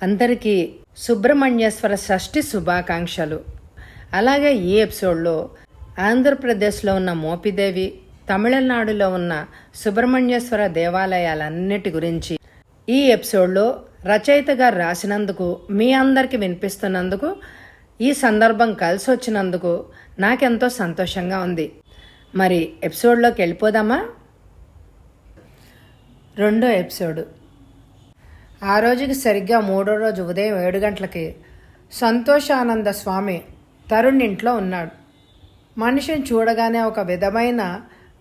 అందరికీ సుబ్రహ్మణ్యేశ్వర షష్ఠి శుభాకాంక్షలు. అలాగే ఈ ఎపిసోడ్లో ఆంధ్రప్రదేశ్లో ఉన్న మోపిదేవి, తమిళనాడులో ఉన్న సుబ్రహ్మణ్యేశ్వర దేవాలయాలన్నిటి గురించి ఈ ఎపిసోడ్లో రచయిత గారు రాసినందుకు, మీ అందరికీ వినిపిస్తున్నందుకు, ఈ సందర్భం కలిసి వచ్చినందుకు నాకెంతో సంతోషంగా ఉంది. మరి ఎపిసోడ్లోకి వెళ్ళిపోదామా? రెండో ఎపిసోడు. ఆ రోజుకి సరిగ్గా మూడో రోజు ఉదయం 7 గంటలకి సంతోషానంద స్వామి తరుణ్ ఇంట్లో ఉన్నాడు. మనిషిని చూడగానే ఒక విధమైన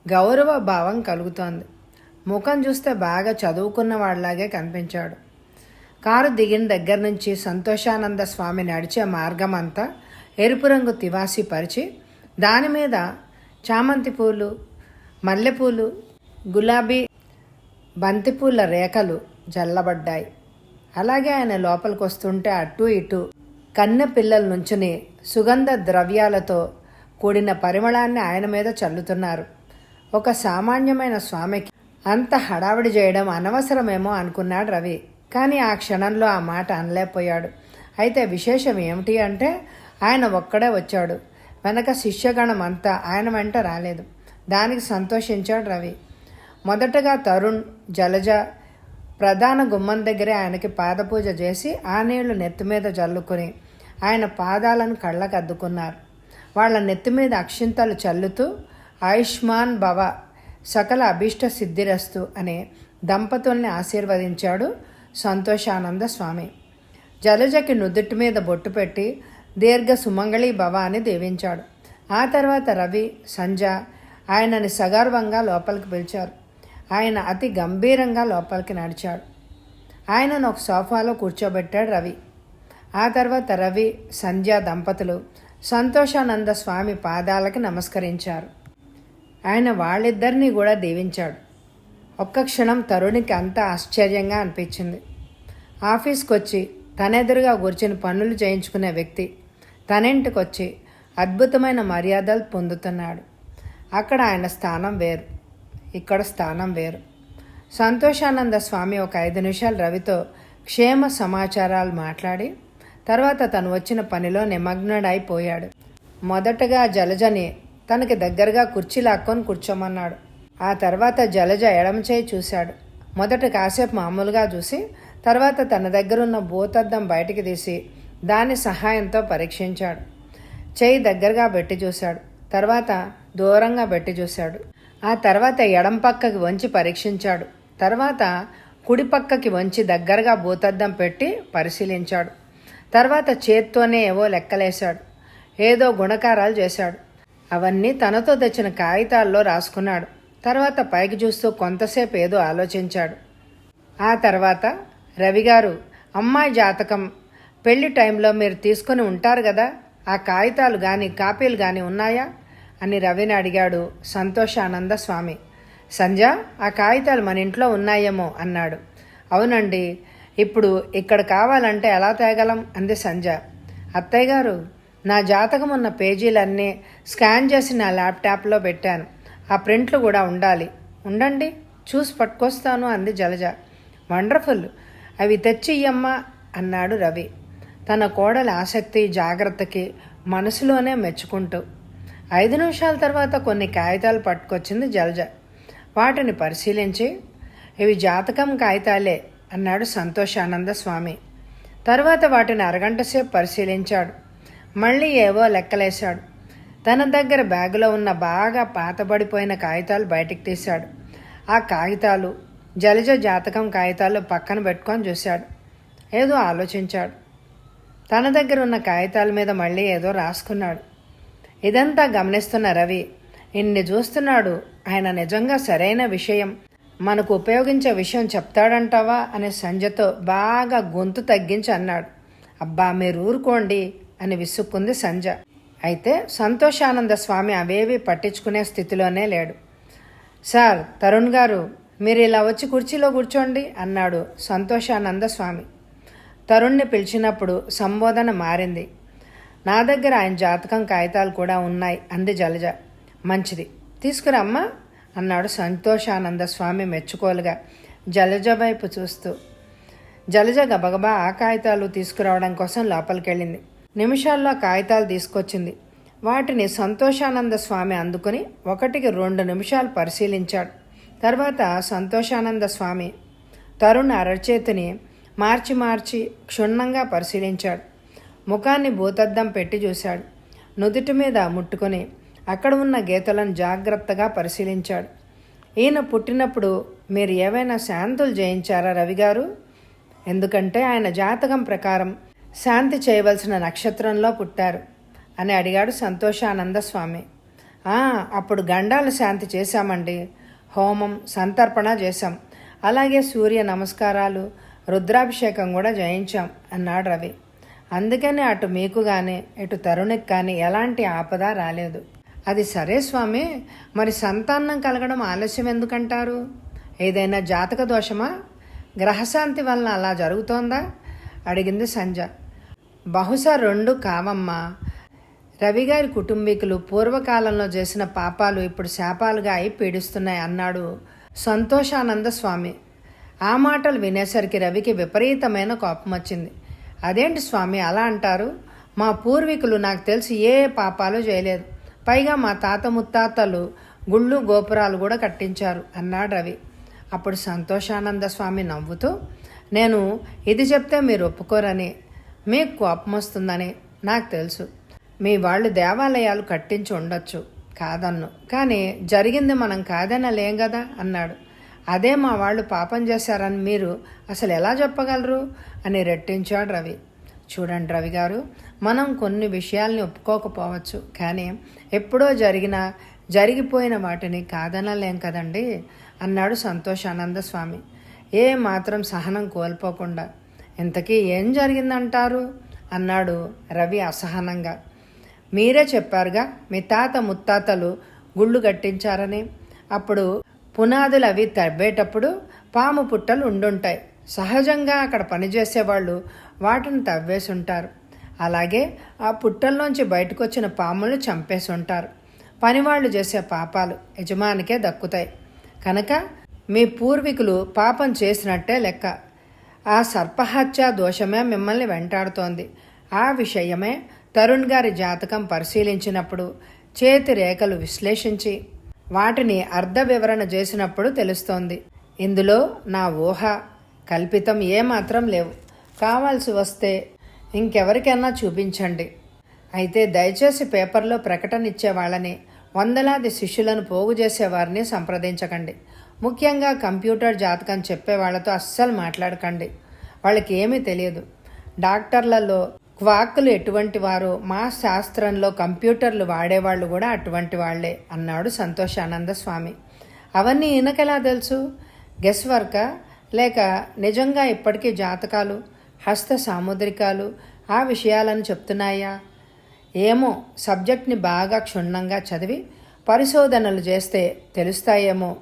గౌరవ భావం కలుగుతోంది. ముఖం చూస్తే బాగా చదువుకున్న వాళ్ళలాగే కనిపించాడు. కారు దిగిన దగ్గర నుంచి సంతోషానంద స్వామి నడిచే మార్గం అంతా ఎరుపు రంగు తివాసి పరిచి దాని మీద చామంతి పూలు, మల్లెపూలు, గులాబీ, బంతిపూల రేఖలు జల్లబడ్డాయి. అలాగే ఆయన లోపలికి వస్తుంటే అటు ఇటు కన్నె పిల్లల నుంచుని సుగంధ ద్రవ్యాలతో కూడిన పరిమళాన్ని ఆయన మీద చల్లుతున్నారు. ఒక సామాన్యమైన స్వామికి అంత హడావిడి చేయడం అనవసరమేమో అనుకున్నాడు రవి. కానీ ఆ క్షణంలో ఆ మాట అనలేకపోయాడు. అయితే విశేషం ఏమిటి అంటే ఆయన ఒక్కడే వచ్చాడు. వెనక శిష్యగణం అంతా ఆయన వెంట రాలేదు. దానికి సంతోషించాడు రవి. మొదటగా తరుణ్, జలజ ప్రధాన గుమ్మం దగ్గరే ఆయనకి పాదపూజ చేసి ఆ నీళ్లు నెత్తి మీద జల్లుకొని ఆయన పాదాలను కళ్ళకు అద్దుకున్నారు. వాళ్ళ నెత్తి మీద అక్షింతలు చల్లుతూ ఆయుష్మాన్ భవ, సకల అభీష్ట సిద్ధిరస్తు అనే దంపతుల్ని ఆశీర్వదించాడు సంతోషానంద స్వామి. జలజకి నుదుటి మీద బొట్టు పెట్టి దీర్ఘ సుమంగళి భవ అని దీవించాడు. ఆ తర్వాత రవి, సంజ ఆయనని సగర్వంగా లోపలికి పిలిచారు. ఆయన అతి గంభీరంగా లోపలికి నడిచాడు. ఆయనను ఒక సోఫాలో కూర్చోబెట్టాడు రవి. ఆ తర్వాత రవి, సంధ్య దంపతులు సంతోషానంద స్వామి పాదాలకి నమస్కరించారు. ఆయన వాళ్ళిద్దరినీ కూడా దీవించాడు. ఒక్క క్షణం తరుణికి అంతా ఆశ్చర్యంగా అనిపించింది. ఆఫీస్కి వచ్చి తనెదురుగా కూర్చుని పనులు చేయించుకునే వ్యక్తి తనింటికొచ్చి అద్భుతమైన మర్యాదలు పొందుతున్నాడు. అక్కడ ఆయన స్థానం వేరు, ఇక్కడ స్థానం వేరు. సంతోషానంద స్వామి ఒక 5 నిమిషాలు రవితో క్షేమ సమాచారాలు మాట్లాడి తర్వాత తను వచ్చిన పనిలో నిమగ్నుడైపోయాడు. మొదటగా జలజని తనకి దగ్గరగా కుర్చీ లాక్కొని కూర్చోమన్నాడు. ఆ తర్వాత జలజ ఎడమ చేయి చూశాడు. మొదట కాసేపు మామూలుగా చూసి తర్వాత తన దగ్గరున్న భూతద్దం బయటికి తీసి దాని సహాయంతో పరీక్షించాడు. చేయి దగ్గరగా పెట్టి చూశాడు. తర్వాత దూరంగా పెట్టి చూశాడు. ఆ తర్వాత ఎడం పక్కకి వంచి పరీక్షించాడు. తర్వాత కుడి పక్కకి వంచి దగ్గరగా భూతద్దం పెట్టి పరిశీలించాడు. తర్వాత చేత్తోనే ఏవో లెక్కలేశాడు. ఏదో గుణకారాలు చేశాడు. అవన్నీ తనతో తెచ్చిన కాగితాల్లో రాసుకున్నాడు. తర్వాత పైకి చూస్తూ కొంతసేపు ఏదో ఆలోచించాడు. ఆ తర్వాత రవిగారు, అమ్మాయి జాతకం పెళ్లి టైంలో మీరు తీసుకుని ఉంటారు కదా, ఆ కాగితాలు కానీ కాపీలు కానీ ఉన్నాయా అని రవిని అడిగాడు సంతోషానంద స్వామి. సంజ, ఆ కాగితాలు మన ఇంట్లో ఉన్నాయేమో అన్నాడు. అవునండి, ఇప్పుడు ఇక్కడ కావాలంటే ఎలా తేగలం అంది సంజ. అత్తయ్య గారు, నా జాతకం ఉన్న పేజీలన్నీ స్కాన్ చేసి నా ల్యాప్టాప్లో పెట్టాను. ఆ ప్రింట్లు కూడా ఉండాలి. ఉండండి, చూసి పట్టుకొస్తాను అంది జలజ. వండర్ఫుల్, అవి తెచ్చి ఇయ్యమ్మా అన్నాడు రవి, తన కోడల ఆసక్తి జాగ్రత్తకి మనసులోనే మెచ్చుకుంటూ. 5 నిమిషాల తర్వాత కొన్ని కాగితాలు పట్టుకొచ్చింది జలజ. వాటిని పరిశీలించి, ఇవి జాతకం కాగితాలే అన్నాడు సంతోషానంద స్వామి. తర్వాత వాటిని అరగంట సేపు పరిశీలించాడు. మళ్ళీ ఏవో లెక్కలేశాడు. తన దగ్గర బ్యాగులో ఉన్న బాగా పాతబడిపోయిన కాగితాలు బయటికి తీశాడు. ఆ కాగితాలు జలజ జాతకం కాగితాలు పక్కన పెట్టుకొని చూశాడు. ఏదో ఆలోచించాడు. తన దగ్గర ఉన్న కాగితాల మీద మళ్ళీ ఏదో రాసుకున్నాడు. ఇదంతా గమనిస్తున్న రవి, ఇన్ని చూస్తున్నాడు, ఆయన నిజంగా సరైన విషయం, మనకు ఉపయోగించే విషయం చెప్తాడంటావా అనే సంజతో బాగా గొంతు తగ్గించి అన్నాడు. అబ్బా మీరు ఊరుకోండి అని విసుక్కుంది సంజ. అయితే సంతోషానంద స్వామి అవేవి పట్టించుకునే స్థితిలోనే లేడు. సార్, తరుణ్ గారు, మీరు ఇలా వచ్చి కుర్చీలో కూర్చోండి అన్నాడు సంతోషానంద స్వామి. తరుణ్ని పిలిచినప్పుడు సంబోధన మారింది. నా దగ్గర ఆయన జాతకం కాగితాలు కూడా ఉన్నాయి అంది జలజ. మంచిది, తీసుకురమ్మా అన్నాడు సంతోషానంద స్వామి మెచ్చుకోలుగా జలజ వైపు చూస్తూ. జలజ గబగబా ఆ కాగితాలు తీసుకురావడం కోసం లోపలికెళ్ళింది. నిమిషాల్లో కాగితాలు తీసుకొచ్చింది. వాటిని సంతోషానంద స్వామి అందుకుని 1-2 నిమిషాలు పరిశీలించాడు. తర్వాత సంతోషానంద స్వామి తరుణ్ అరచేతిని మార్చి మార్చి క్షుణ్ణంగా పరిశీలించాడు. ముఖాన్ని భూతద్దం పెట్టి చూశాడు. నుదుటి మీద ముట్టుకొని అక్కడ ఉన్న గీతలను జాగ్రత్తగా పరిశీలించాడు. ఈయన పుట్టినప్పుడు మీరు ఏవైనా శాంతులు చేయించారా రవి గారు? ఎందుకంటే ఆయన జాతకం ప్రకారం శాంతి చేయవలసిన నక్షత్రంలో పుట్టారు అని అడిగాడు సంతోషానంద స్వామి. అప్పుడు గండాల శాంతి చేశామండి. హోమం, సంతర్పణ చేశాం. అలాగే సూర్య నమస్కారాలు, రుద్రాభిషేకం కూడా చేయించాం అన్నాడు రవి. అందుకని అటు మీకు కానీ ఇటు తరుణికి కానీ ఎలాంటి ఆపద రాలేదు. అది సరే స్వామి, మరి సంతానం కలగడం ఆలస్యం ఎందుకంటారు? ఏదైనా జాతక దోషమా? గ్రహశాంతి వలన అలా జరుగుతోందా అడిగింది సంజ. బహుశా 2 కావమ్మా. రవిగారి కుటుంబీకులు పూర్వకాలంలో చేసిన పాపాలు ఇప్పుడు శాపాలుగా అయి పీడిస్తున్నాయి అన్నాడు సంతోషానంద స్వామి. ఆ మాటలు వినేసరికి రవికి విపరీతమైన కోపం వచ్చింది. అదేంటి స్వామి అలా అంటారు? మా పూర్వీకులు నాకు తెలిసి ఏ పాపాలు చేయలేదు. పైగా మా తాత ముత్తాతలు గుళ్ళు గోపురాలు కూడా కట్టించారు అన్నాడు రవి. అప్పుడు సంతోషానంద స్వామి నవ్వుతూ, నేను ఇది చెప్తే మీరు ఒప్పుకోరని, మీకు కోపం వస్తుందని నాకు తెలుసు. మీ వాళ్ళు దేవాలయాలు కట్టించి ఉండొచ్చు, కాదన్ను. కానీ జరిగింది మనం కాదనలేం కదా అన్నాడు. అదే మా వాళ్ళు పాపం చేశారని మీరు అసలు ఎలా చెప్పగలరు అని రెట్టించాడు రవి. చూడండి రవి గారు, మనం కొన్ని విషయాల్ని ఒప్పుకోకపోవచ్చు, కానీ ఎప్పుడో జరిగిపోయిన వాటిని కాదనలేం కదండి అన్నాడు సంతోషానంద స్వామి ఏ మాత్రం సహనం కోల్పోకుండా. ఇంతకీ ఏం జరిగిందంటారు అన్నాడు రవి అసహనంగా. మీరే చెప్పారుగా మీ తాత ముత్తాతలు గుళ్ళు కట్టించారని. అప్పుడు పునాదులు అవి తవ్వేటప్పుడు పాము పుట్టలు ఉండుంటాయి. సహజంగా అక్కడ పనిచేసేవాళ్ళు వాటిని తవ్వేసి ఉంటారు. అలాగే ఆ పుట్టల్లోంచి బయటకు వచ్చిన పాములను చంపేసి ఉంటారు. పనివాళ్ళు చేసే పాపాలు యజమానికే దక్కుతాయి. కనుక మీ పూర్వీకులు పాపం చేసినట్టే లెక్క. ఆ సర్పహత్య దోషమే మిమ్మల్ని వెంటాడుతోంది. ఆ విషయమే తరుణ్ గారి జాతకం పరిశీలించినప్పుడు, చేతి రేఖలు విశ్లేషించి వాటిని అర్ధ వివరణ చేసినప్పుడు తెలుస్తోంది. ఇందులో నా ఊహ, కల్పితం ఏమాత్రం లేవు. కావాల్సి వస్తే ఇంకెవరికైనా చూపించండి. అయితే దయచేసి పేపర్లో ప్రకటన ఇచ్చే వాళ్ళని, వందలాది శిష్యులను పోగు చేసేవారిని సంప్రదించకండి. ముఖ్యంగా కంప్యూటర్ జాతకం చెప్పే వాళ్ళతో అస్సలు మాట్లాడకండి. వాళ్ళకి ఏమీ తెలియదు. డాక్టర్లలో క్వాక్కులు ఎటువంటి వారో మా శాస్త్రంలో కంప్యూటర్లు వాడేవాళ్ళు కూడా అటువంటి వాళ్లే అన్నాడు సంతోషానంద స్వామి. అవన్నీ ఈయనకెలా తెలుసు? గెస్ వర్కా లేక నిజంగా ఇప్పటికీ జాతకాలు, హస్త సాముద్రికాలు ఆ విషయాలను చెప్తున్నాయా? ఏమో, సబ్జెక్ట్ని బాగా క్షుణ్ణంగా చదివి పరిశోధనలు చేస్తే తెలుస్తాయేమో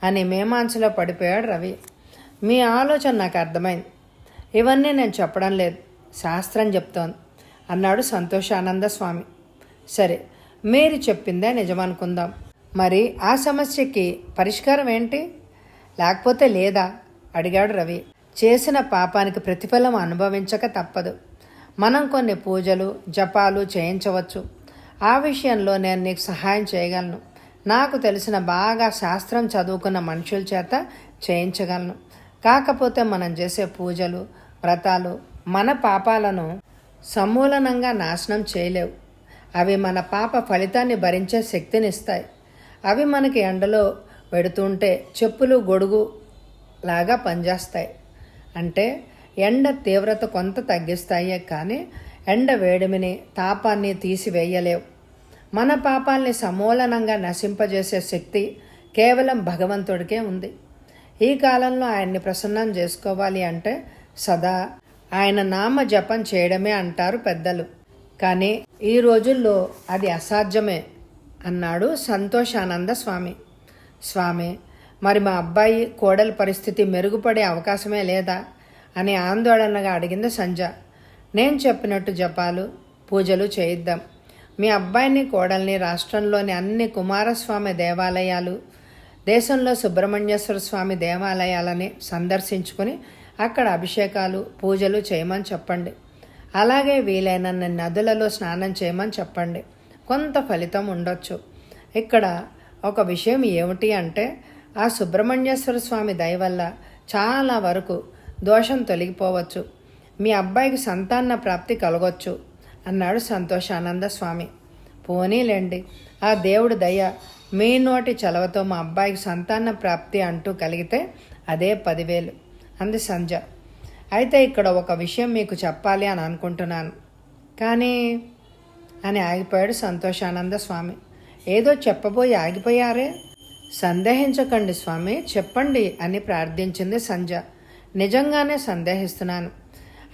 అని మీమాంసలో పడిపోయాడు రవి. మీ ఆలోచన నాకు అర్థమైంది. ఇవన్నీ నేను చెప్పడం లేదు, శాస్త్రం చెప్తోంది అన్నాడు సంతోషానంద స్వామి. సరే, మీరు చెప్పిందే నిజమనుకుందాం. మరి ఆ సమస్యకి పరిష్కారం ఏంటి? లేకపోతే లేదా అడిగాడు రవి. చేసిన పాపానికి ప్రతిఫలం అనుభవించక తప్పదు. మనం కొన్ని పూజలు, జపాలు చేయించవచ్చు. ఆ విషయంలో నేను నీకు సహాయం చేయగలను. నాకు తెలిసిన బాగా శాస్త్రం చదువుకున్న మనుషుల చేత చేయించగలను. కాకపోతే మనం చేసే పూజలు, వ్రతాలు మన పాపాలను సమూలనంగా నాశనం చేయలేవు. అవి మన పాప ఫలితాన్ని భరించే శక్తినిస్తాయి. అవి మనకి ఎండలో పెడుతుంటే చెప్పులు గొడుగు లాగా పనిచేస్తాయి. అంటే ఎండ తీవ్రత కొంత తగ్గిస్తాయే కానీ ఎండ వేడిమిని, తాపాన్ని తీసివేయలేవు. మన పాపాల్ని సమూలనంగా నశింపజేసే శక్తి కేవలం భగవంతుడికే ఉంది. ఈ కాలంలో ఆయన్ని ప్రసన్నం చేసుకోవాలి అంటే సదా ఆయన నామ జపం చేయడమే అంటారు పెద్దలు. కానీ ఈ రోజుల్లో అది అసాధ్యమే అన్నాడు సంతోషానంద స్వామి. స్వామి, మరి మా అబ్బాయి కోడల పరిస్థితి మెరుగుపడే అవకాశమే లేదా అని ఆందోళనగా అడిగింది సంజ. నేను చెప్పినట్టు జపాలు, పూజలు చేయిద్దాం. మీ అబ్బాయిని కోడల్ని రాష్ట్రంలోని అన్ని కుమారస్వామి దేవాలయాలు, దేశంలో సుబ్రహ్మణ్యేశ్వర స్వామి దేవాలయాలని సందర్శించుకుని అక్కడ అభిషేకాలు పూజలు చేయమని చెప్పండి. అలాగే వీలైనన్ని నదులలో స్నానం చేయమని చెప్పండి. కొంత ఫలితం ఉండొచ్చు. ఇక్కడ ఒక విషయం ఏమిటి అంటే, ఆ సుబ్రహ్మణ్యేశ్వర స్వామి దయ వల్ల చాలా వరకు దోషం తొలగిపోవచ్చు. మీ అబ్బాయికి సంతాన ప్రాప్తి కలగొచ్చు అన్నాడు సంతోషానంద స్వామి. పోనీలేండి, ఆ దేవుడి దయ మీ నోటి చలవతో మా అబ్బాయికి సంతాన ప్రాప్తి అంటూ కలిగితే అదే 10,000 అంది సంజ. అయితే ఇక్కడ ఒక విషయం మీకు చెప్పాలి అని అనుకుంటున్నాను కానీ అని ఆగిపోయాడు సంతోషానంద స్వామి. ఏదో చెప్పబోయి ఆగిపోయారే? సందేహించకండి స్వామి, చెప్పండి అని ప్రార్థించింది సంజ. నిజంగానే సందేహిస్తున్నాను,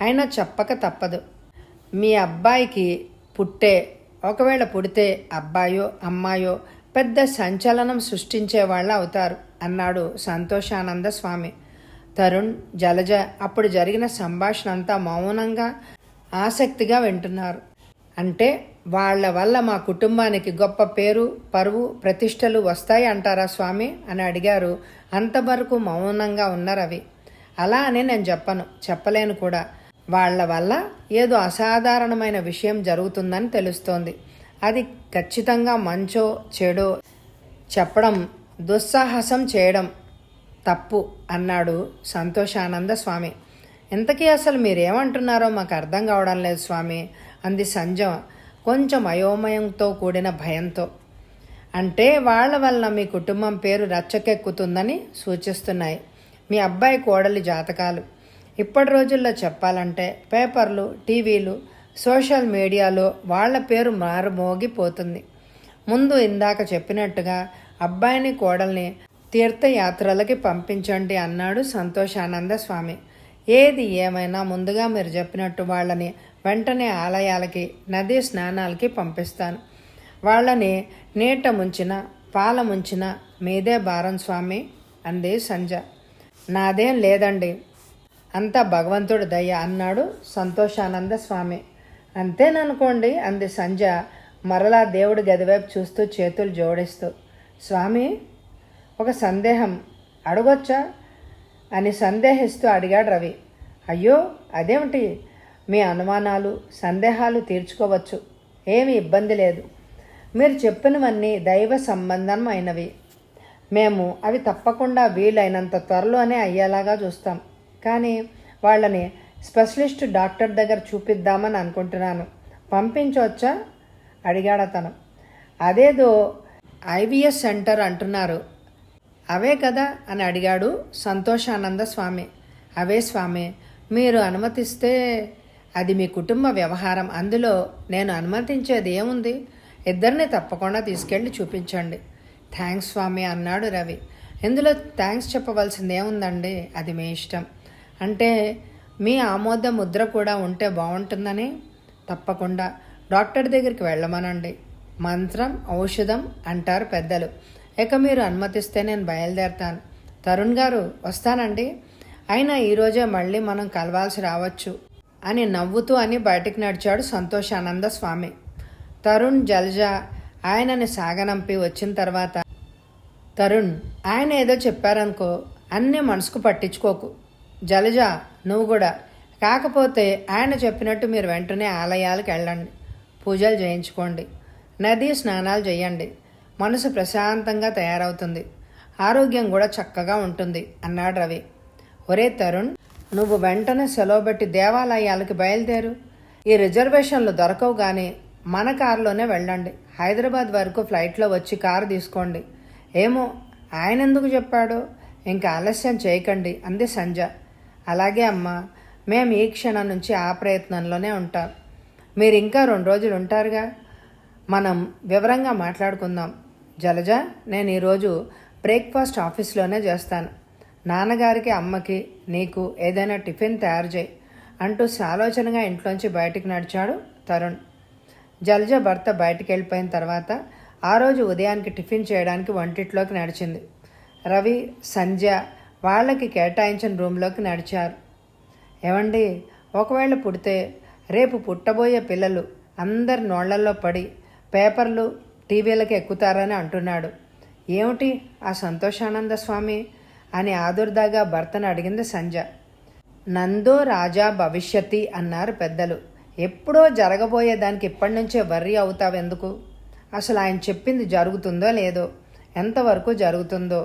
అయినా చెప్పక తప్పదు. మీ అబ్బాయికి ఒకవేళ పుడితే అబ్బాయో అమ్మాయో పెద్ద సంచలనం సృష్టించేవాళ్ళు అవుతారు అన్నాడు సంతోషానంద స్వామి. తరుణ్, జలజ అప్పుడు జరిగిన సంభాషణ అంతా మౌనంగా ఆసక్తిగా వింటున్నారు. అంటే వాళ్ళ వల్ల మా కుటుంబానికి గొప్ప పేరు, పరువు, ప్రతిష్టలు వస్తాయి అంటారా స్వామి అని అడిగారు. అంతవరకు మౌనంగా ఉన్న రవి. అలా అని నేను చెప్పలేను కూడా. వాళ్ళ వల్ల ఏదో అసాధారణమైన విషయం జరుగుతుందని తెలుస్తోంది. అది ఖచ్చితంగా మంచో చెడో చెప్పడం, దుస్సాహసం చేయడం తప్పు అన్నాడు సంతోషానంద స్వామి. ఇంతకీ అసలు మీరేమంటున్నారో మాకు అర్థం కావడం లేదు స్వామి అంది సంజ కొంచెం అయోమయంతో కూడిన భయంతో. అంటే వాళ్ళ వల్ల మీ కుటుంబం పేరు రచ్చకెక్కుతుందని సూచిస్తున్నాయి మీ అబ్బాయి కోడలి జాతకాలు. ఇప్పటి రోజుల్లో చెప్పాలంటే పేపర్లు, టీవీలు, సోషల్ మీడియాలో వాళ్ళ పేరు మారుమోగిపోతుంది. ముందు ఇందాక చెప్పినట్టుగా అబ్బాయిని కోడల్ని తీర్థయాత్రలకి పంపించండి అన్నాడు సంతోషానంద స్వామి. ఏది ఏమైనా ముందుగా మీరు చెప్పినట్టు వాళ్ళని వెంటనే ఆలయాలకి, నదీ స్నానాలకి పంపిస్తాను. వాళ్ళని నీట ముంచిన, పాల ముంచిన మీదే భారం స్వామి అంది సంజ. నాదేం లేదండి, అంతా భగవంతుడి దయ అన్నాడు సంతోషానంద స్వామి. అంతేననుకోండి అంది సంజ మరలా దేవుడి గదివైపు చూస్తూ చేతులు జోడిస్తూ. స్వామి, ఒక సందేహం అడగొచ్చా అని సందేహిస్తూ అడిగాడు రవి. అయ్యో, అదేమిటి? మీ అనుమానాలు, సందేహాలు తీర్చుకోవచ్చు, ఏమీ ఇబ్బంది లేదు. మీరు చెప్పినవన్నీ దైవ సంబంధమైనవి. మేము అవి తప్పకుండా వీలైనంత త్వరలోనే అయ్యేలాగా చూస్తాం. కానీ వాళ్ళని స్పెషలిస్ట్ డాక్టర్ దగ్గర చూపిద్దామని అనుకుంటున్నాను. పంపించవచ్చా అడిగాడు అతను. అదేదో ఐవిఎస్ సెంటర్ అంటున్నారు, అవే కదా అని అడిగాడు సంతోషానంద స్వామి. అవే స్వామి, మీరు అనుమతిస్తే. అది మీ కుటుంబ వ్యవహారం, అందులో నేను అనుమతించేది ఏముంది? ఇద్దరిని తప్పకుండా తీసుకెళ్ళి చూపించండి. థ్యాంక్స్ స్వామి అన్నాడు రవి. ఇందులో థ్యాంక్స్ చెప్పవలసింది ఏముందండి, అది మీ ఇష్టం. అంటే మీ ఆమోద ముద్ర కూడా ఉంటే బాగుంటుందని. తప్పకుండా డాక్టర్ దగ్గరికి వెళ్ళమనండి. మంత్రం, ఔషధం అంటారు పెద్దలు. ఇక మీరు అనుమతిస్తే నేను బయలుదేరతాను. తరుణ్ గారు, వస్తానండి. అయినా ఈరోజే మళ్ళీ మనం కలవాల్సి రావచ్చు అని నవ్వుతూ అని బయటికి నడిచాడు సంతోషానంద స్వామి. తరుణ్, జలజ ఆయనని సాగనంపి వచ్చిన తర్వాత, తరుణ్, ఆయన ఏదో చెప్పారనుకో, అన్నీ మనసుకు పట్టించుకోకు. జలజ, నువ్వు కూడా. కాకపోతే ఆయన చెప్పినట్టు మీరు వెంటనే ఆలయాలకు వెళ్ళండి, పూజలు చేయించుకోండి, నదీ స్నానాలు చేయండి. మనసు ప్రశాంతంగా తయారవుతుంది, ఆరోగ్యం కూడా చక్కగా ఉంటుంది అన్నాడు రవి. ఒరే తరుణ్, నువ్వు వెంటనే సెలవు పెట్టి దేవాలయాలకి బయలుదేరు. ఈ రిజర్వేషన్లు దొరకవు కానీ మన కారులోనే వెళ్ళండి. హైదరాబాద్ వరకు ఫ్లైట్లో వచ్చి కారు తీసుకోండి. ఏమో ఆయన ఎందుకు చెప్పాడో, ఇంకా ఆలస్యం చేయకండి అంది సంజ. అలాగే అమ్మా, మేము ఈ క్షణం నుంచి ఆ ప్రయత్నంలోనే ఉంటాం. మీరు ఇంకా 2 రోజులు ఉంటారుగా, మనం వివరంగా మాట్లాడుకుందాం. జలజ, నేను ఈరోజు బ్రేక్ఫాస్ట్ ఆఫీస్లోనే చేస్తాను. నాన్నగారికి, అమ్మకి, నీకు ఏదైనా టిఫిన్ తయారు చేయి అంటూ సాలోచనగా ఇంట్లోంచి బయటికి నడిచాడు తరుణ్. జలజ భర్త బయటికి వెళ్ళిపోయిన తర్వాత ఆ రోజు ఉదయానికి టిఫిన్ చేయడానికి వంటిట్లోకి నడిచింది. రవి, సంధ్య వాళ్ళకి కేటాయించిన రూమ్లోకి నడిచారు. ఏమండి, ఒకవేళ పుడితే రేపు పుట్టబోయే పిల్లలు అందరి నోళ్లల్లో పడి పేపర్లు, టీవీలకి ఎక్కుతారని అంటున్నాడు. ఏమిటి ఆ సంతోషానంద స్వామి అని ఆదుర్దాగా భర్తను అడిగింది సంజ. నందో రాజా భవిష్యతి అన్నారు పెద్దలు. ఎప్పుడో జరగబోయే దానికి ఇప్పటి నుంచే వర్రీ అవుతావెందుకు? అసలు ఆయన చెప్పింది జరుగుతుందో లేదో, ఎంతవరకు జరుగుతుందో,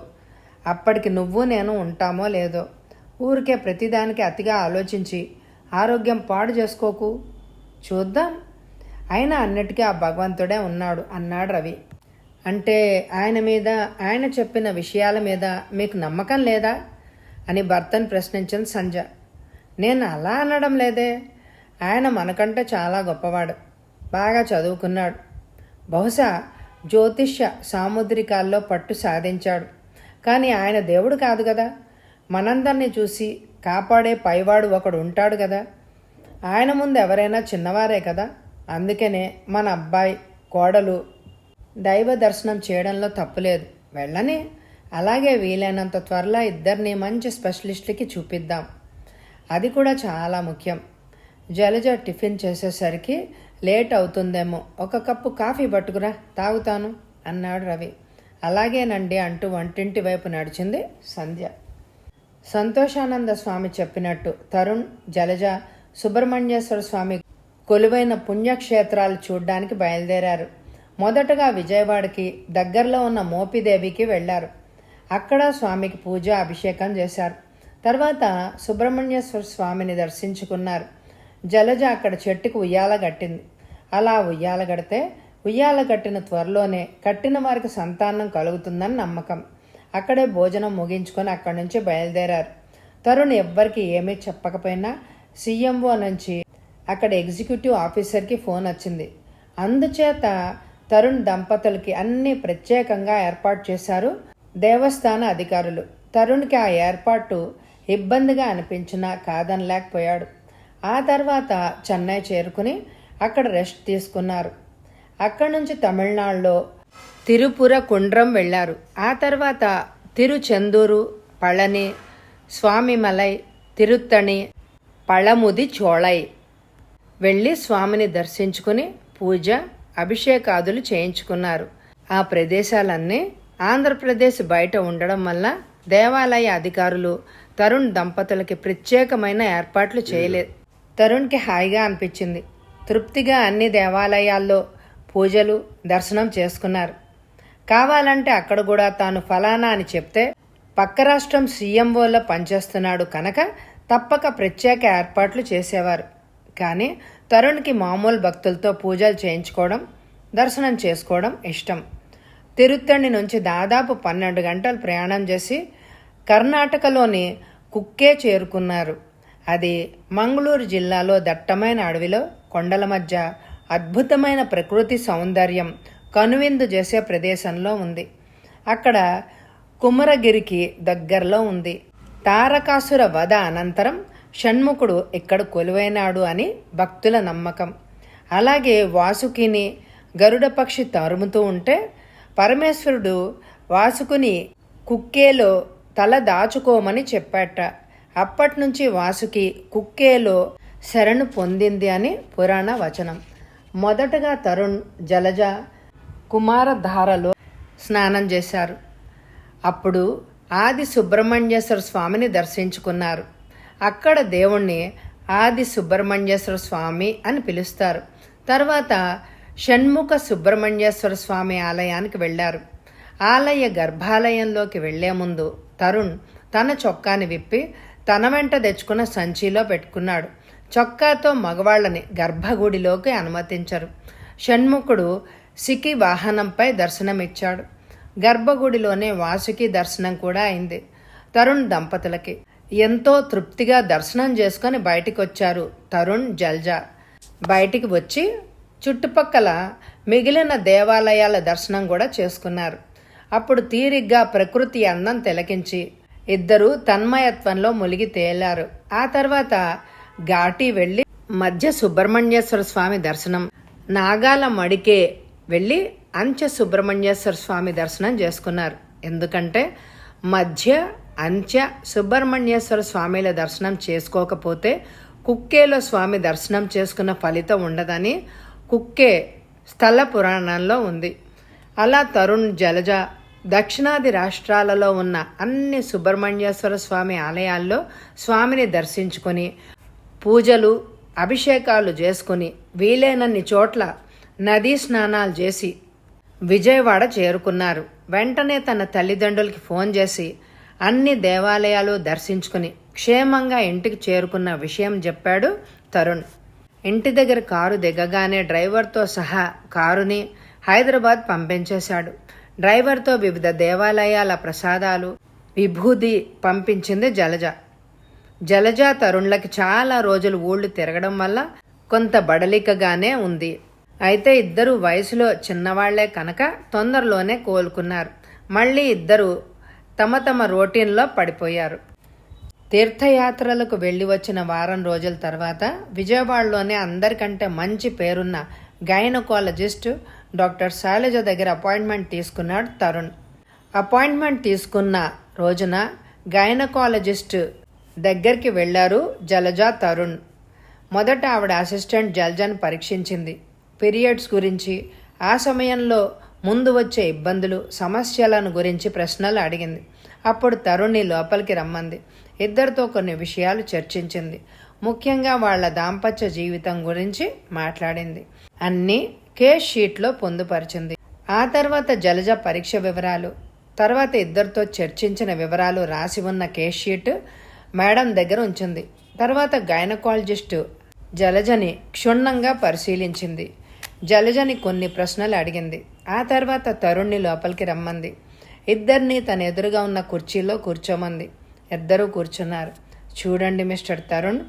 అప్పటికి నువ్వు నేను ఉంటామో లేదో. ఊరికే ప్రతిదానికి అతిగా ఆలోచించి ఆరోగ్యం పాడు చేసుకోకు. చూద్దాం, అయినా అన్నిటికీ ఆ భగవంతుడే ఉన్నాడు అన్నాడు రవి. అంటే ఆయన మీద, ఆయన చెప్పిన విషయాల మీద మీకు నమ్మకం లేదా అని భర్తను ప్రశ్నించింది సంజ. నేను అలా అనడం లేదే. ఆయన మనకంటే చాలా గొప్పవాడు, బాగా చదువుకున్నాడు, బహుశా జ్యోతిష్య సాముద్రికాల్లో పట్టు సాధించాడు. కానీ ఆయన దేవుడు కాదు కదా. మనందరినీ చూసి కాపాడే పైవాడు ఒకడు ఉంటాడు కదా. ఆయన ముందు ఎవరైనా చిన్నవారే కదా. అందుకనే మన అబ్బాయి కోడలు దైవ దర్శనం చేయడంలో తప్పులేదు, వెళ్ళని. అలాగే వీలైనంత త్వరలో ఇద్దరిని మంచి స్పెషలిస్ట్కి చూపిద్దాం. అది కూడా చాలా ముఖ్యం. జలజ టిఫిన్ చేసేసరికి లేట్ అవుతుందేమో, ఒక కప్పు కాఫీ పట్టుకురా, తాగుతాను అన్నాడు రవి. అలాగేనండి అంటూ వంటింటి వైపు నడిచింది సంధ్య. సంతోషానంద స్వామి చెప్పినట్టు తరుణ్, జలజ సుబ్రహ్మణ్యేశ్వర స్వామి కొలువైన పుణ్యక్షేత్రాలు చూడ్డానికి బయలుదేరారు. మొదటగా విజయవాడకి దగ్గరలో ఉన్న మోపిదేవికి వెళ్లారు. అక్కడ స్వామికి పూజ, అభిషేకం చేశారు. తర్వాత సుబ్రహ్మణ్యేశ్వర స్వామిని దర్శించుకున్నారు. జలజ అక్కడ చెట్టుకు ఉయ్యాల కట్టింది. అలా ఉయ్యాల కడితే ఉయ్యాల కట్టిన త్వరలోనే కట్టిన వారికి సంతానం కలుగుతుందని నమ్మకం. అక్కడే భోజనం ముగించుకొని అక్కడి నుంచి బయలుదేరారు. తరుణ్ ఎవ్వరికి ఏమీ చెప్పకపోయినా సీఎంఓ నుంచి అక్కడ ఎగ్జిక్యూటివ్ ఆఫీసర్కి ఫోన్ వచ్చింది. అందుచేత తరుణ్ దంపతులకి అన్నీ ప్రత్యేకంగా ఏర్పాటు చేశారు దేవస్థాన అధికారులు. తరుణ్కి ఆ ఏర్పాటు ఇబ్బందిగా అనిపించినా కాదనలేకపోయాడు. ఆ తర్వాత చెన్నై చేరుకుని అక్కడ రెస్ట్ తీసుకున్నారు. అక్కడి నుంచి తమిళనాడులో తిరుపుర కుండ్రం వెళ్లారు. ఆ తర్వాత తిరుచెందూరు, పళని, స్వామిమలై, తిరుత్తణి, పళముది చోళై వెళ్ళి స్వామిని దర్శించుకుని పూజ, అభిషేకాదులు చేయించుకున్నారు. ఆ ప్రదేశాలన్నీ ఆంధ్రప్రదేశ్ బయట ఉండడం వల్ల దేవాలయ అధికారులు తరుణ్ దంపతులకి ప్రత్యేకమైన ఏర్పాట్లు చేయలేదు. తరుణ్కి హాయిగా అనిపించింది. తృప్తిగా అన్ని దేవాలయాల్లో పూజలు, దర్శనం చేసుకున్నారు. కావాలంటే అక్కడ కూడా తాను ఫలానా అని చెప్తే పక్క రాష్ట్రం సీఎంఓలో పనిచేస్తున్నాడు కనుక తప్పక ప్రత్యేక ఏర్పాట్లు చేసేవారు. కానీ తరుణ్కి మామూలు భక్తులతో పూజలు చేయించుకోవడం, దర్శనం చేసుకోవడం ఇష్టం. తిరుత్తణి నుంచి దాదాపు 12 గంటలు ప్రయాణం చేసి కర్ణాటకలోని కుక్కే చేరుకున్నారు. అది మంగళూరు జిల్లాలో దట్టమైన అడవిలో కొండల మధ్య అద్భుతమైన ప్రకృతి సౌందర్యం కనువిందు చేసే ప్రదేశంలో ఉంది. అక్కడ కుమరగిరికి దగ్గరలో ఉంది. తారకాసుర వధ అనంతరం షణ్ముఖుడు ఇక్కడ కొలువైనాడు అని భక్తుల నమ్మకం. అలాగే వాసుకిని గరుడ పక్షి తరుముతూ ఉంటే పరమేశ్వరుడు వాసుకుని కుక్కేలో తల దాచుకోమని చెప్పాట. అప్పటి నుంచి వాసుకి కుక్కేలో శరణు పొందింది అని పురాణ వచనం. మొదటగా తరుణ్, జలజ కుమారధారలో స్నానం చేశారు. అప్పుడు ఆది సుబ్రహ్మణ్యేశ్వర స్వామిని దర్శించుకున్నారు. అక్కడ దేవుణ్ణి ఆది సుబ్రహ్మణ్యేశ్వర స్వామి అని పిలుస్తారు. తర్వాత షణ్ముఖ సుబ్రహ్మణ్యేశ్వర స్వామి ఆలయానికి వెళ్లారు. ఆలయ గర్భాలయంలోకి వెళ్లే ముందు తరుణ్ తన చొక్కాని విప్పి తన వెంట తెచ్చుకున్న సంచిలో పెట్టుకున్నాడు. చొక్కాతో మగవాళ్లని గర్భగుడిలోకి అనుమతించరు. షణ్ముఖుడు సికి వాహనంపై దర్శనమిచ్చాడు. గర్భగుడిలోనే వాసుకి దర్శనం కూడా అయింది. తరుణ్ దంపతులకి ఎంతో తృప్తిగా దర్శనం చేసుకుని బయటికి వచ్చారు తరుణ్, జల్జ. బయటికి వచ్చి చుట్టుపక్కల మిగిలిన దేవాలయాల దర్శనం కూడా చేసుకున్నారు. అప్పుడు తీరిగ్గా ప్రకృతి అందం తిలకించి ఇద్దరూ తన్మయత్వంలో మునిగి తేలారు. ఆ తర్వాత ఘాటి వెళ్లి మధ్య సుబ్రహ్మణ్యేశ్వర స్వామి దర్శనం, నాగాల మడికే వెళ్లి అంచె సుబ్రహ్మణ్యేశ్వర స్వామి దర్శనం చేసుకున్నారు. ఎందుకంటే మధ్య, అంచె సుబ్రహ్మణ్యేశ్వర స్వామిల దర్శనం చేసుకోకపోతే కుక్కేలో స్వామి దర్శనం చేసుకున్న ఫలితం ఉండదని కుక్కే స్థల పురాణంలో ఉంది. అలా తరుణ్, జలజ దక్షిణాది రాష్ట్రాలలో ఉన్న అన్ని సుబ్రహ్మణ్యేశ్వర స్వామి ఆలయాల్లో స్వామిని దర్శించుకొని పూజలు అభిషేకాలు చేసుకుని వీలైనన్ని చోట్ల నదీ స్నానాలు చేసి విజయవాడ చేరుకున్నారు. వెంటనే తన తల్లిదండ్రులకి ఫోన్ చేసి అన్ని దేవాలయాలు దర్శించుకుని క్షేమంగా ఇంటికి చేరుకున్న విషయం చెప్పాడు తరుణ్. ఇంటి దగ్గర కారు దిగగానే డ్రైవర్తో సహా కారుని హైదరాబాద్ పంపించేశాడు. డ్రైవర్తో వివిధ దేవాలయాల ప్రసాదాలు విభూది పంపించింది జలజ. జలజ తరుణ్లకి చాలా రోజులు ఊళ్ళు తిరగడం వల్ల కొంత బడలికగానే ఉంది. అయితే ఇద్దరు వయసులో చిన్నవాళ్లే కనుక తొందరలోనే కోలుకున్నారు. మళ్ళీ ఇద్దరు తమ తమ రొటీన్లో పడిపోయారు. తీర్థయాత్రలకు వెళ్లి వచ్చిన వారం రోజుల తర్వాత విజయవాడలోనే అందరికంటే మంచి పేరున్న గైనకాలజిస్ట్ డాక్టర్ శైలజ దగ్గర అపాయింట్మెంట్ తీసుకున్నాడు తరుణ్. అపాయింట్మెంట్ తీసుకున్న రోజున గైనకాలజిస్ట్ దగ్గరికి వెళ్లారు జలజ తరుణ్. మొదట ఆవిడ అసిస్టెంట్ జలజను పరీక్షించింది. పీరియడ్స్ గురించి, ఆ సమయంలో ముందు వచ్చే ఇబ్బందులు సమస్యలను గురించి ప్రశ్నలు అడిగింది. అప్పుడు తరుణ్ని లోపలికి రమ్మంది. ఇద్దరితో కొన్ని విషయాలు చర్చించింది. ముఖ్యంగా వాళ్ల దాంపత్య జీవితం గురించి మాట్లాడింది. అన్నీ కేస్ షీట్లో పొందుపరిచింది. ఆ తర్వాత జలజ పరీక్ష వివరాలు, తర్వాత ఇద్దరితో చర్చించిన వివరాలు రాసి ఉన్న కేస్ షీట్ మేడం దగ్గర ఉంచింది. తర్వాత గైనకాలజిస్టు జలజని క్షుణ్ణంగా పరిశీలించింది. జలజని కొన్ని ప్రశ్నలు అడిగింది. ఆ తర్వాత తరుణ్ని లోపలికి రమ్మంది. ఇద్దరిని తన ఎదురుగా ఉన్న కుర్చీలో కూర్చోమంది. ఇద్దరూ కూర్చున్నారు. చూడండి మిస్టర్ తరుణ్,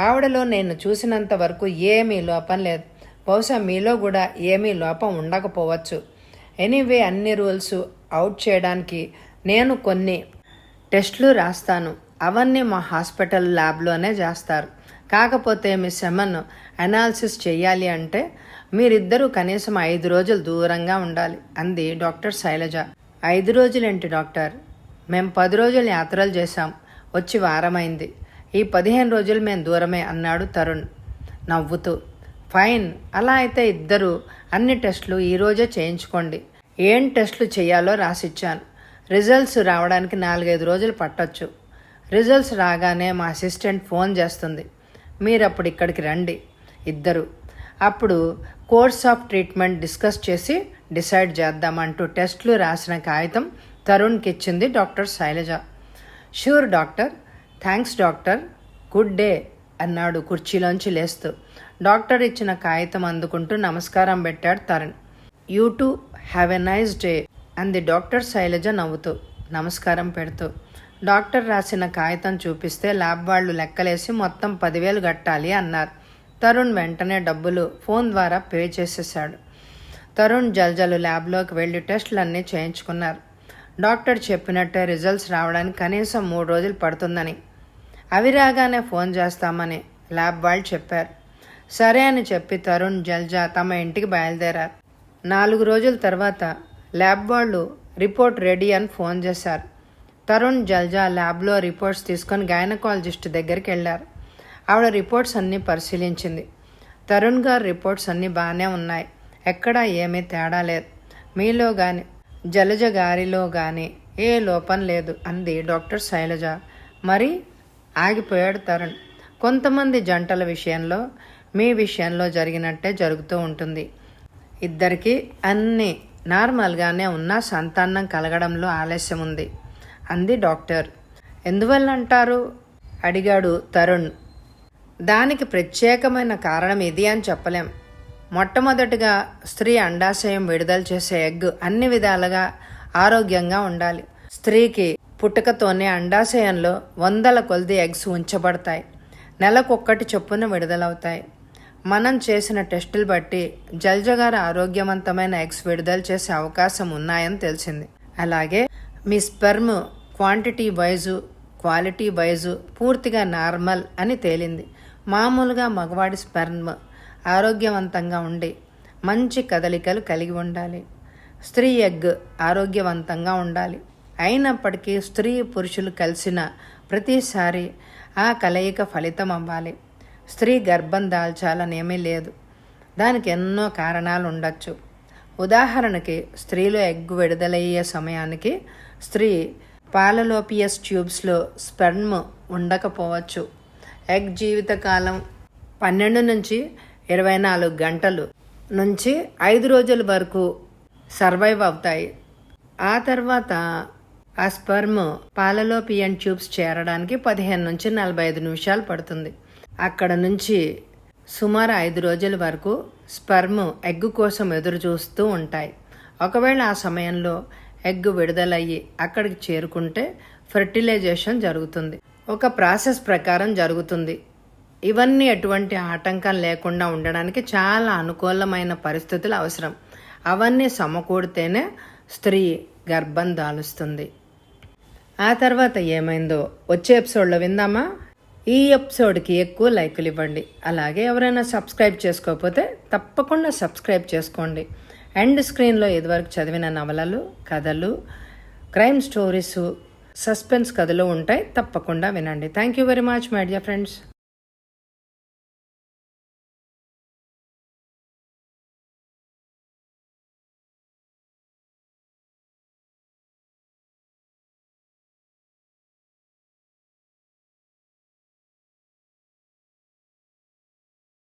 ఆవిడలో నేను చూసినంత వరకు ఏమీ లోపం లేదు. బహుశా మీలో కూడా ఏమీ లోపం ఉండకపోవచ్చు. ఎనీవే అన్ని రూల్స్ అవుట్ చేయడానికి నేను కొన్ని టెస్టులు రాస్తాను. అవన్నీ మా హాస్పిటల్ ల్యాబ్లోనే చేస్తారు. కాకపోతే మీ సెమన్ అనాలిసిస్ చేయాలి అంటే మీరిద్దరూ కనీసం 5 రోజులు దూరంగా ఉండాలి అంది డాక్టర్ శైలజ. 5 రోజులేంటి డాక్టర్? మేం 10 రోజులు యాత్రలు చేశాం, వచ్చి వారమైంది. ఈ 15 రోజులు మేం దూరమే అన్నాడు తరుణ్ నవ్వుతూ. ఫైన్, అలా అయితే ఇద్దరు అన్ని టెస్టులు ఈరోజే చేయించుకోండి. ఏం టెస్టులు చేయాలో రాసిచ్చాను. రిజల్ట్స్ రావడానికి 4-5 రోజులు పట్టొచ్చు. రిజల్ట్స్ రాగానే మా అసిస్టెంట్ ఫోన్ చేస్తుంది. మీరప్పుడు ఇక్కడికి రండి ఇద్దరు. అప్పుడు కోర్స్ ఆఫ్ ట్రీట్మెంట్ డిస్కస్ చేసి డిసైడ్ చేద్దామంటూ టెస్టులు రాసిన కాగితం తరుణ్కి ఇచ్చింది doctor Shailaja. Sure doctor, thanks doctor, good day అన్నాడు కుర్చీలోంచి లేస్తూ. డాక్టర్ ఇచ్చిన కాగితం అందుకుంటూ నమస్కారం పెట్టాడు Tarun. You too have a nice day అంది డాక్టర్ శైలజ నవ్వుతూ నమస్కారం పెడుతూ. డాక్టర్ రాసిన కాగితం చూపిస్తే ల్యాబ్ వాళ్ళు లెక్కలేసి మొత్తం 10,000 కట్టాలి అన్నారు. తరుణ్ వెంటనే డబ్బులు ఫోన్ ద్వారా పే చేసేశాడు. తరుణ్ జల్జలు ల్యాబ్లోకి వెళ్ళి టెస్టులన్నీ చేయించుకున్నారు. డాక్టర్ చెప్పినట్టే రిజల్ట్స్ రావడానికి కనీసం 3 రోజులు పడుతుందని, అవి రాగానే ఫోన్ చేస్తామని ల్యాబ్ వాళ్ళు చెప్పారు. సరే అని చెప్పి తరుణ్ జల్జా తమ ఇంటికి బయలుదేరారు. 4 రోజుల తర్వాత ల్యాబ్ వాళ్ళు రిపోర్ట్ రెడీ అని ఫోన్ చేశారు. తరుణ్ జల్జా ల్యాబ్లో రిపోర్ట్స్ తీసుకొని గైనకాలజిస్ట్ దగ్గరికి వెళ్ళారు. ఆవిడ రిపోర్ట్స్ అన్నీ పరిశీలించింది. తరుణ్ గారు రిపోర్ట్స్ అన్నీ బాగానే ఉన్నాయి, ఎక్కడా ఏమీ తేడా లేదు. మీలో కానీ జలజ గారిలో కానీ ఏ లోపం లేదు అంది డాక్టర్ శైలజ. మరి ఆగిపోయాడు తరుణ్. కొంతమంది జంటల విషయంలో మీ విషయంలో జరిగినట్టే జరుగుతూ ఉంటుంది. ఇద్దరికీ అన్నీ నార్మల్గానే ఉన్నా సంతానం కలగడంలో ఆలస్యం ఉంది అంది డాక్టర్. ఎందువల్ల అంటారు అడిగాడు తరుణ్. దానికి ప్రత్యేకమైన కారణం ఇది అని చెప్పలేం. మొట్టమొదటిగా స్త్రీ అండాశయం విడుదల చేసే ఎగ్ అన్ని విధాలుగా ఆరోగ్యంగా ఉండాలి. స్త్రీకి పుట్టుకతోనే అండాశయంలో 100 కొలది ఎగ్స్ ఉంచబడతాయి. నెలకొక్కటి చొప్పున విడుదలవుతాయి. మనం చేసిన టెస్టులు బట్టి జల్జగారు ఆరోగ్యవంతమైన ఎగ్స్ విడుదల చేసే అవకాశం ఉన్నాయని తెలిసింది. అలాగే మీ sperm quantity wise quality wise పూర్తిగా నార్మల్ అని తేలింది. మామూలుగా మగవాడి స్పెర్మ్ ఆరోగ్యవంతంగా ఉండి మంచి కదలికలు కలిగి ఉండాలి. స్త్రీ ఎగ్ ఆరోగ్యవంతంగా ఉండాలి. అయినప్పటికీ స్త్రీ పురుషులు కలిసిన ప్రతిసారి ఆ కలయిక ఫలితం అవ్వాలి. స్త్రీ గర్భం దాల్చాలనేమీ లేదు. దానికి ఎన్నో కారణాలు ఉండొచ్చు. ఉదాహరణకి స్త్రీలో ఎగ్ విడుదలయ్యే సమయానికి స్త్రీ పాలలోపియస్ ట్యూబ్స్లో స్పెర్మ్ ఉండకపోవచ్చు. ఎగ్ జీవితకాలం 12 నుంచి 24 గంటలు నుంచి 5 రోజుల వరకు సర్వైవ్ అవుతాయి. ఆ తర్వాత ఆ స్పెర్మ్ పాలలోపియన్ ట్యూబ్స్ చేరడానికి 15 నుంచి 45 నిమిషాలు పడుతుంది. అక్కడ నుంచి సుమారు 5 రోజుల వరకు స్పెర్మ్ ఎగ్ కోసం ఎదురు చూస్తూ ఉంటాయి. ఒకవేళ ఆ సమయంలో ఎగ్ విడుదలయ్యి అక్కడికి చేరుకుంటే ఫెర్టిలైజేషన్ జరుగుతుంది. ఒక ప్రాసెస్ ప్రకారం జరుగుతుంది. ఇవన్నీ ఎటువంటి ఆటంకం లేకుండా ఉండడానికి చాలా అనుకూలమైన పరిస్థితులు అవసరం. అవన్నీ సమకూడితేనే స్త్రీ గర్భం దాలుస్తుంది. ఆ తర్వాత ఏమైందో వచ్చే ఎపిసోడ్లో విందామా? ఈ ఎపిసోడ్కి ఎక్కువ లైకులు ఇవ్వండి. అలాగే ఎవరైనా సబ్స్క్రైబ్ చేసుకోకపోతే తప్పకుండా సబ్స్క్రైబ్ చేసుకోండి. ఎండ్ స్క్రీన్లో ఇదివరకు చదివిన నవలలు, కథలు, క్రైమ్ స్టోరీసు, సస్పెన్స్ కథలు ఉంటాయి. తప్పకుండా వినండి. Thank you very much my dear friends.